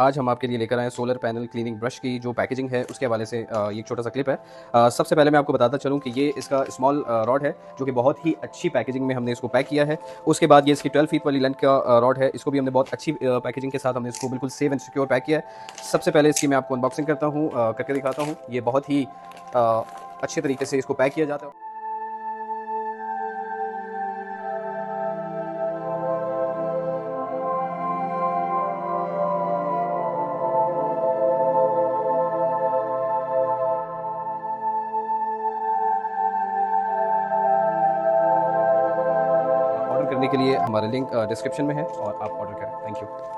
आज हम आपके लिए लेकर आए हैं सोलर पैनल क्लीनिंग ब्रश की जो पैकेजिंग है उसके हवाले से ये एक छोटा सा क्लिप है। सबसे पहले मैं आपको बताता चलूँ कि ये इसका स्मॉल रॉड है जो कि बहुत ही अच्छी पैकेजिंग में हमने इसको पैक किया है। उसके बाद ये इसकी 12 फीट वाली लेंथ का रॉड है, इसको भी हमने बहुत अच्छी पैकेजिंग के साथ हमने इसको बिल्कुल सेफ एंड सिक्योर पैक किया है। सबसे पहले इसकी मैं आपको अनबॉक्सिंग करता हूँ, करके दिखाता हूँ। ये बहुत ही अच्छे तरीके से इसको पैक किया जाता है। ऑर्डर करने के लिए हमारा लिंक डिस्क्रिप्शन में है और आप ऑर्डर करें। Thank you.